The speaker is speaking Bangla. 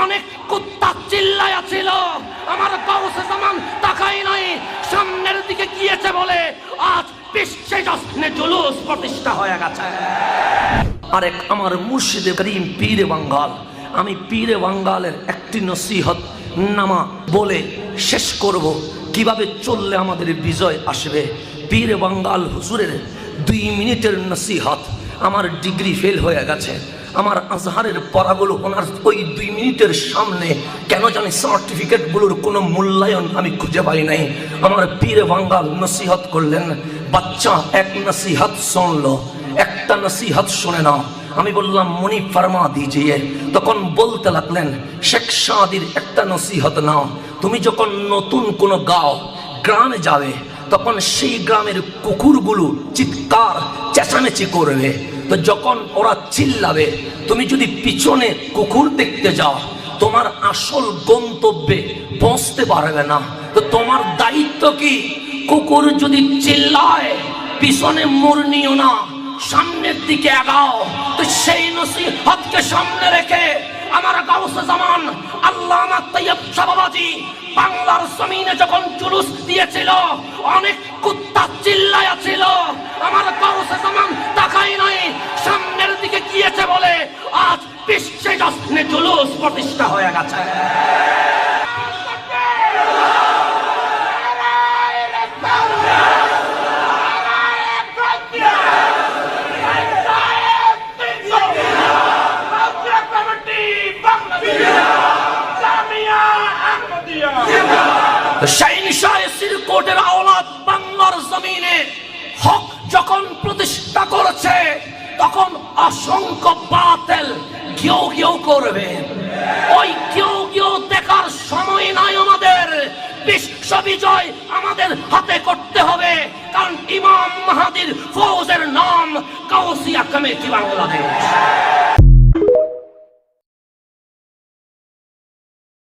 অনেক কুত্তা চিল্লায়া ছিল, আমার গাউসে জামান তাকাই নাই, সামনের দিকে গিয়েছে বলে আজ বিশ্বে জশ্নে জুলুস প্রতিষ্ঠা হয়ে গেছে। আরেক আমার মুর্শিদে করিম পীরে বাঙ্গাল, আমি পীরে বাঙ্গালের একটি নসিহত নামা বলে শেষ করব, কিভাবে চললে আমাদের বিজয় আসবে। পীরে বাঙ্গাল হুজুরের 2 মিনিটের নসিহত, আমার ডিগ্রি ফেল হয়ে গেছে, আমার আজহারের পড়াগুলো ওনার ওই 2 মিনিটের সামনে কেন জানি সার্টিফিকেটগুলোর কোনো মূল্যায়ন আমি খুঁজে পাই নাই। আমার পীরে বাঙ্গাল নসিহত করলেন, বাচ্চা এক নসিহত শুনলো, একটা নসিহত শুনে নাও। আমি বললাম মনি ফরমা দিজিয়ে। তখন বলতে লাগলেন, শেখ সাদির একটা নসিহত নাও। তুমি যখন নতুন কোনো গ্রামে যাবে, তখন সেই গ্রামের কুকুরগুলো চিৎকার চেঁচামেচি করবে, তো যখন ওরা চিল্লাবে, তুমি যদি পিছনে কুকুর দেখতে যাও, তোমার আসল গন্তব্যে পৌঁছতে পারবে না। তো তোমার দায়িত্ব কি? কুকুর যদি চিল্লায়, পিছনে মোড় নিও না, সামনের দিকে আগাও। তো সেই নসিহতকে সামনে রেখে আমার গাউসে জামান আল্লামা তৈয়ব শাহ বাবাজী বাংলার জমিনে যখন জুলুস দিয়েছিল, অনেক কুত্তা চিল্লায়া ছিল, আমার গাউসে জামান তাকাই নাই, সামনের দিকে গিয়েছে বলে আজ বিশ্বে জশ্নে জুলুস প্রতিষ্ঠা হয়ে গেছে। কোটের আওলাদ বাংলার জমিনে হক যখন প্রতিষ্ঠা করেছে, তখন অসংখ্য বাতিল ঘেউ ঘেউ করবে। ওই ঘেউ ঘেউ দেখার সময় নাই আমাদের। বিশ্ব বিজয় আমাদের হাতে করতে হবে, কারণ ইমাম মাহাদির ফৌজের নাম গাউসিয়া কমিটি বাংলাদেশ।